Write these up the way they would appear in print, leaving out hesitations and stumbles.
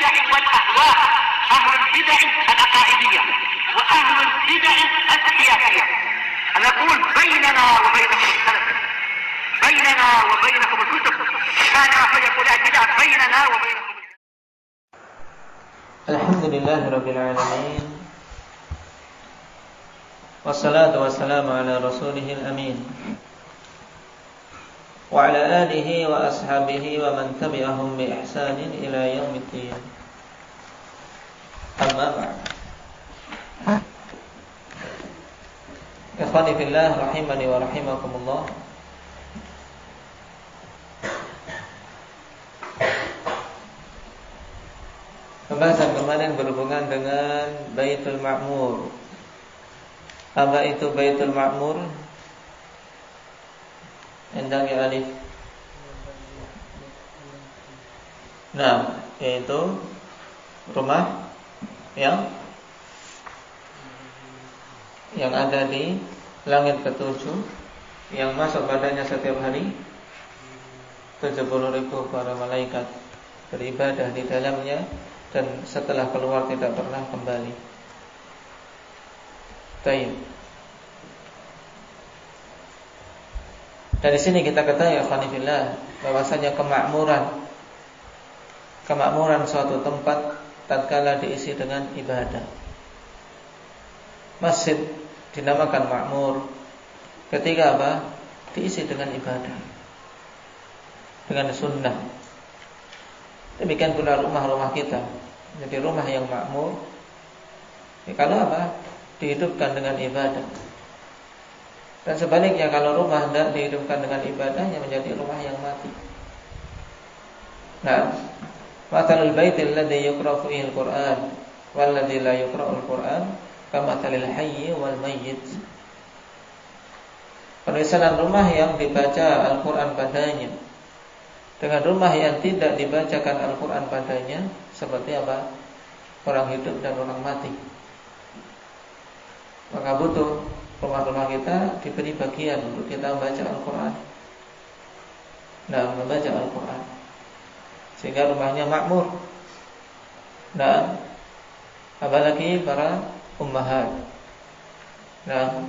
البدع والأهواء، أهل البدع العقائدية وأهل البدع السياسية. نقول بيننا وبينكم السلف، بيننا وبينكم الكتب، كان فيقول البدع بيننا وبينكم. الحمد لله رب العالمين، والصلاة والسلام على رسوله الأمين وعلى آله وأصحابه ومن تبعهم بإحسان إلى يوم الدين. أما بعد، ikhwani fillah rahimani wa rahimakumullah. Pembahasan kemarin berhubungan dengan Baitul Ma'mur. Apa itu Baitul Ma'mur? Endang ya alif. Nah, yaitu rumah yang ada di langit ketujuh, yang masuk padanya setiap hari 70.000 para malaikat beribadah di dalamnya, dan setelah keluar tidak pernah kembali. Baik. Dari sini kita ketahui alhamdulillah bahwasanya kemakmuran suatu tempat tatkala diisi dengan ibadah. Masjid dinamakan makmur ketika apa? Diisi dengan ibadah, dengan sunnah. Demikian pula rumah-rumah kita. Jadi rumah yang makmur kalau apa? Dihidupkan dengan ibadah. Dan sebaliknya kalau rumah tidak dihidupkan dengan ibadahnya, menjadi rumah yang mati. Nah, mathalul baitil ladzi yuqra'u fihi al-Qur'an wal ladzi la yuqra'u al-Qur'an kamathalil hayyi wal mayyit. Permisalan rumah yang dibaca Al-Qur'an padanya dengan rumah yang tidak dibacakan Al-Qur'an padanya seperti apa? Orang hidup dan orang mati. Maka butuh rumah-rumah kita diberi bagian untuk kita membaca Al-Quran. Nah, membaca Al-Quran sehingga rumahnya makmur. Nah, apalagi para ummahat. Nah,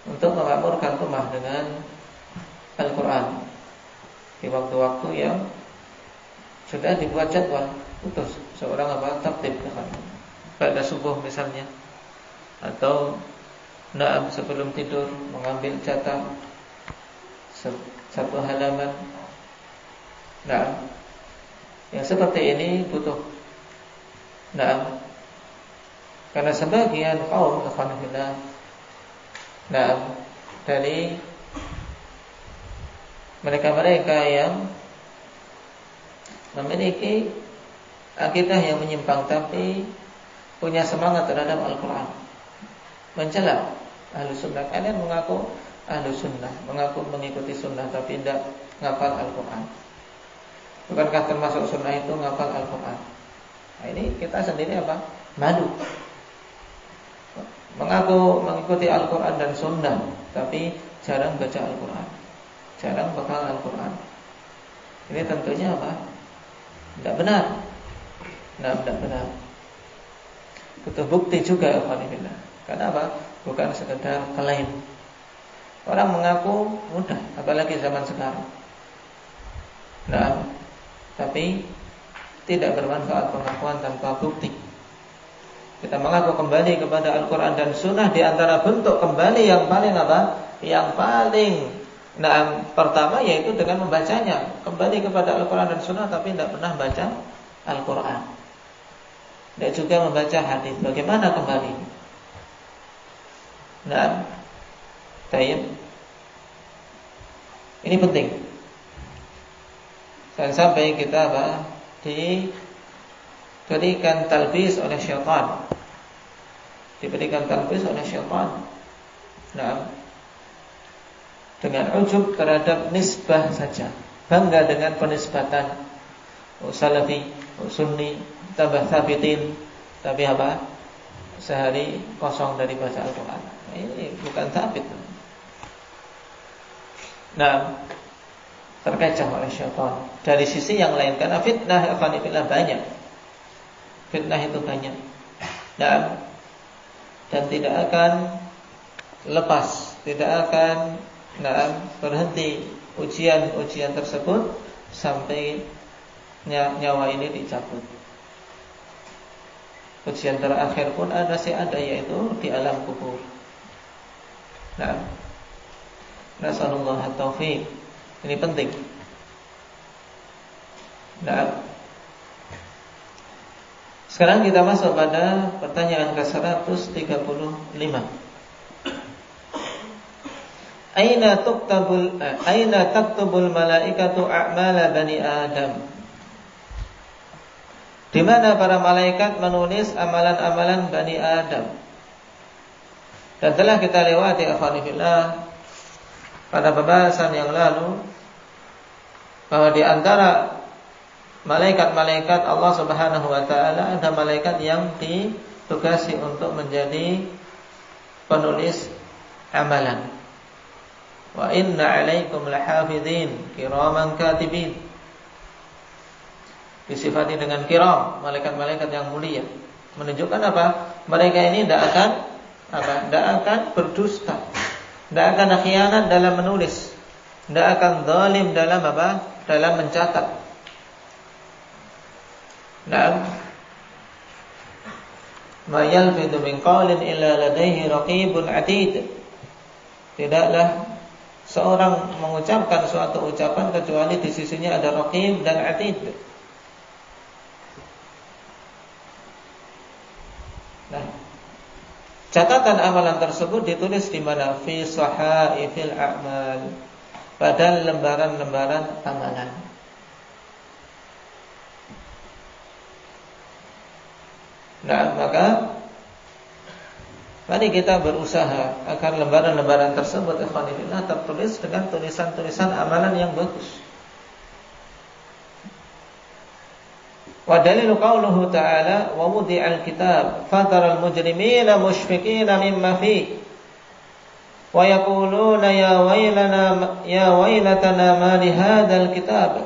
untuk memakmurkan rumah dengan Al-Quran di waktu-waktu yang sudah dibuat jadwal khusus, seorang apa? Tertib pada subuh misalnya, atau sebelum tidur mengambil jatah satu halaman. Nah, yang seperti ini butuh. Nah, karena sebagian kaum alhamdulillah, dari mereka-mereka yang memiliki akidah yang menyimpang tapi punya semangat terhadap Al-Quran, mencela ahlu sunnah. Kalian mengaku ahlu sunnah, mengaku mengikuti sunnah, tapi tidak ngapal Al-Quran. Bukankah termasuk sunnah itu ngapal Al-Quran? Nah, ini kita sendiri apa? Malu. Mengaku mengikuti Al-Quran dan sunnah, tapi jarang baca Al-Quran, jarang bakal Al-Quran. Ini tentunya apa? Tidak benar. Nah, tidak benar. Butuh bukti juga, alhamdulillah. Karena apa? Bukan sekedar klaim. Orang mengaku mudah, apalagi zaman sekarang. Nah, tapi tidak bermanfaat pengakuan tanpa bukti. Kita mengaku kembali kepada Al-Quran dan Sunnah. Di antara bentuk kembali yang paling apa? Yang paling pertama yaitu dengan membacanya. Kembali kepada Al-Quran dan Sunnah, tapi tidak pernah baca Al-Quran, tidak juga membaca hadis. Bagaimana kembali? Nah, tayyib. Ini penting. Dan sampai kita diberikan talbis oleh syaitan. Diberikan talbis oleh syaitan. Nah, dengan ujub terhadap nisbah saja, bangga dengan penisbatan salafi, sunni, tambah sabitin, tapi apa? Sehari kosong dari baca Al-Quran. Ini bukan sabit. Nah, terkecoh oleh syaitan. Dari sisi yang lain, karena fitnah banyak. fitnah itu banyak. Dan tidak akan lepas, tidak akan berhenti ujian tersebut sampai nyawa ini dicabut. Ujian terakhir pun masih ada, yaitu di alam kubur. Nasallallahu at-taufiq. Ini penting. Sekarang kita masuk pada pertanyaan ke-135. Aina taktubul malaikatu a'mala bani Adam? Di mana para malaikat menulis amalan-amalan Bani Adam? Dan telah kita lewati akhwanillah pada pembahasan yang lalu bahwa di antara malaikat-malaikat Allah Subhanahu wa taala ada malaikat yang ditugasi untuk menjadi penulis amalan. Wa inna 'alaikum lahafidhin kiraman katibin. Disifati dengan kiram, malaikat-malaikat yang mulia. Menunjukkan apa? Mereka ini tidak akan berdusta, tidak akan khianat dalam menulis, tidak akan zalim dalam dalam mencatat. Ma yalfidu min qawlin illa ladaihi raqibun atid. Tidaklah seorang mengucapkan suatu ucapan kecuali di sisinya ada raqib dan atid. Catatan amalan tersebut ditulis di mana? Fi sahaifil a'mal, pada lembaran-lembaran amalan. Maka mari kita berusaha agar lembaran-lembaran tersebut ikhwanillah tertulis dengan tulisan-tulisan amalan yang bagus. Wa dalilu qauluhu ta'ala wa wudi'al kitab fataral mujrimina mushfiqina mimma fi wa yaquluna ya waylatana ma li hadzal kitab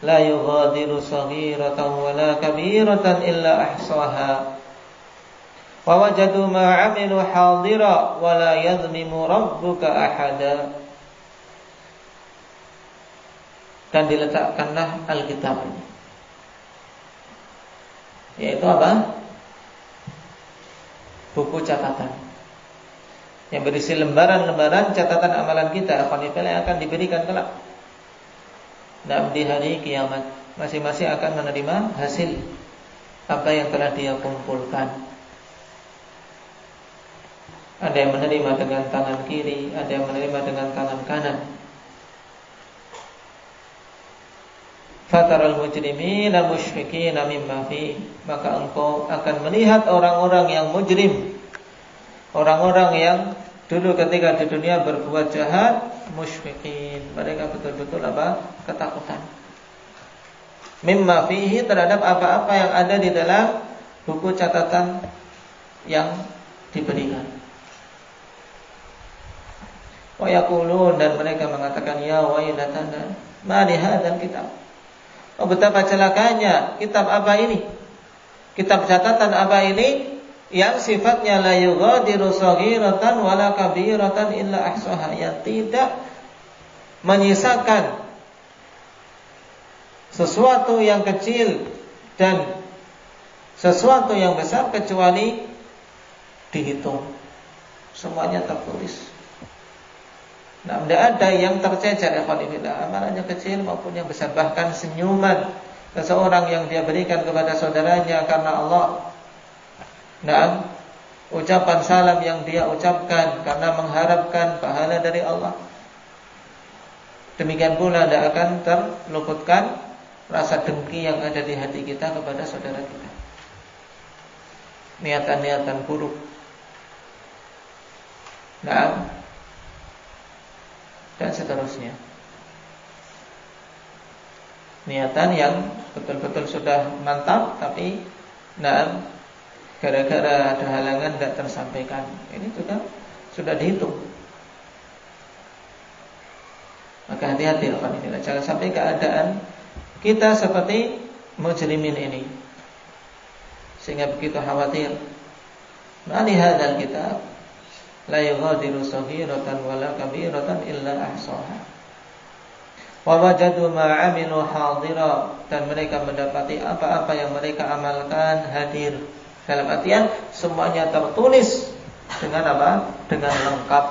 la yughadiru saghiratan wa la kabiratan illa ahsaha wa wajadu ma 'amilu hadira wa la yadhlimu rabbuka ahada. Dan diletakkanlah Alkitab, yaitu apa? Buku catatan yang berisi lembaran-lembaran catatan amalan kita yang akan diberikan kelak. Dan di hari kiamat masing-masing akan menerima hasil apa yang telah dia kumpulkan. Ada yang menerima dengan tangan kiri, ada yang menerima dengan tangan kanan. Fataral mujrimina musyfiqina mimma fi, maka engkau akan melihat orang-orang yang mujrim, orang-orang yang dulu ketika di dunia berbuat jahat, musyfiqin, mereka betul-betul ketakutan. Mimma fihi, terhadap apa-apa yang ada di dalam buku catatan yang diberikan. Wa yaqulun, dan mereka mengatakan ya wailatana ma li hadzal kitab. Oh, betapa celakanya kitab apa ini? Kitab catatan apa ini yang sifatnya la yughadiru saghiratan wala kabiratan illa ahsaha, yang tidak menyisakan sesuatu yang kecil dan sesuatu yang besar kecuali dihitung. Semuanya tertulis. Tidak ada yang tercecer, amalannya kecil maupun yang besar. Bahkan senyuman seseorang yang dia berikan kepada saudaranya karena Allah, ucapan salam yang dia ucapkan karena mengharapkan pahala dari Allah, demikian pula tidak akan terluputkan rasa dengki yang ada di hati kita kepada saudara kita, niatan-niatan buruk. Dan seterusnya, niatan yang betul-betul sudah mantap, tapi gara-gara ada halangan tidak tersampaikan. Ini juga sudah dihitung. Maka hati-hati, jangan sampai keadaan kita seperti mujrimin ini. sehingga begitu khawatir. Mali hadzal kitab la yughadiru saghiratan wala kabiratan illa ahsaha. Wa wajadu ma 'amilu hadira, dan mereka mendapati apa-apa yang mereka amalkan hadir. Dalam artian semuanya tertulis dengan apa? Dengan lengkap.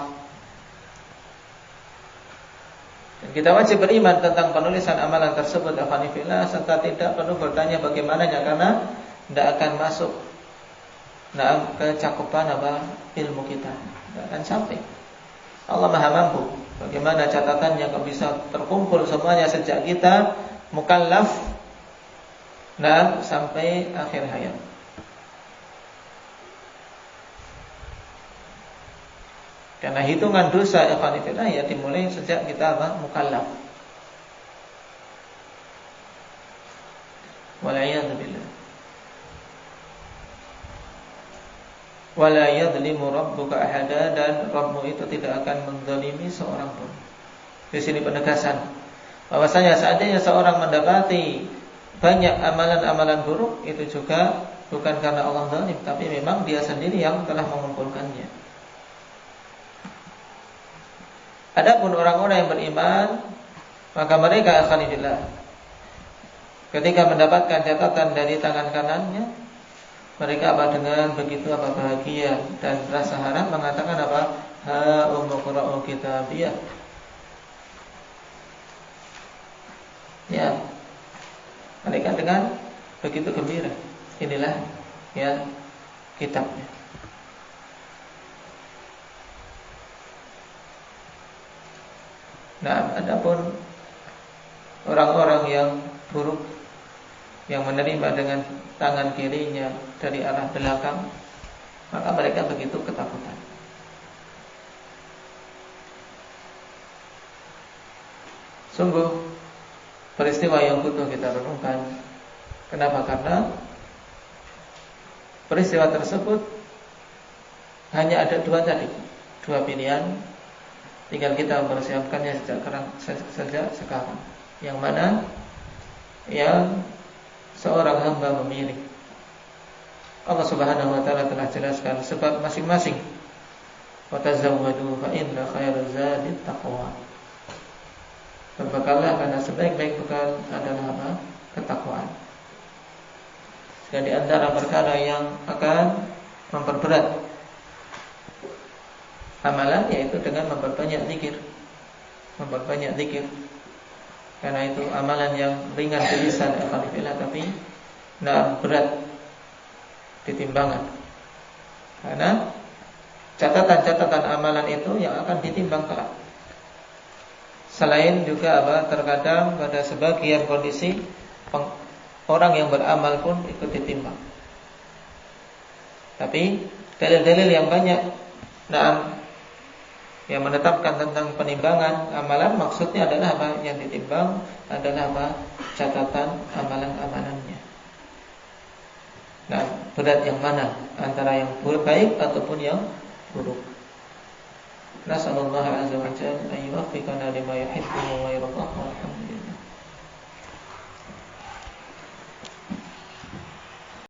Dan kita wajib beriman tentang penulisan amalan tersebut, alhamdulillah, serta tidak perlu bertanya bagaimananya, karena tidak akan masuk ke cakupan apa? Ilmu kita. Tidak akan sampai. Allah Maha mampu. Bagaimana catatannya kok bisa terkumpul semuanya sejak kita mukallaf sampai akhir hayat. Karena hitungan dosa ikhwanifillah ya dimulai sejak kita mukallaf. Wal'iyadzubillah. Wala yadhlimu rabbuka ahada, dan Rabbmu itu tidak akan menzalimi seorang pun. Di sini penegasan bahwasanya seandainya seorang mendapati banyak amalan-amalan buruk, itu juga bukan karena Allah zalim, tapi memang dia sendiri yang telah mengumpulkannya. Adapun orang-orang yang beriman, maka mereka alhamdulillah ketika mendapatkan catatan dari tangan kanannya, mereka dengan begitu bahagia dan rasa harap mengatakan ha umqra'u kitabiyah. Ya, mereka dengan begitu gembira. Inilah ya kitabnya. Nah, adapun orang-orang yang buruk, yang menerima dengan tangan kirinya dari arah belakang, maka mereka begitu ketakutan. Sungguh peristiwa yang butuh kita renungkan. Kenapa? Karena peristiwa tersebut hanya ada dua pilihan. Tinggal kita mempersiapkannya sejak sekarang. Yang mana yang seorang hamba memilih. Allah Subhanahu wa taala telah jelaskan sebab masing-masing. Wa tazawwadu fa inna khairaz zadi taqwa. Berbekallah karena sebaik-baik bekal adalah ketakwaan. Dan di antara perkara yang akan memperberat amalan yaitu dengan memperbanyak zikir. Memperbanyak zikir. Karena itu amalan yang ringan di lisan alhamdulillah, tapi berat di timbangan. Karena catatan-catatan amalan itu yang akan ditimbang kelak. Selain juga terkadang pada sebagian kondisi orang yang beramal pun ikut ditimbang. Tapi dalil-dalil yang banyak yang menetapkan tentang penimbangan amalan, maksudnya adalah yang ditimbang adalah catatan amalan-amalannya. Nah, berat yang mana antara yang baik ataupun yang buruk. Nasallallahu azza wa jalla an yuwaffiqana lima yuhibbu wa yardah. Alhamdulillah.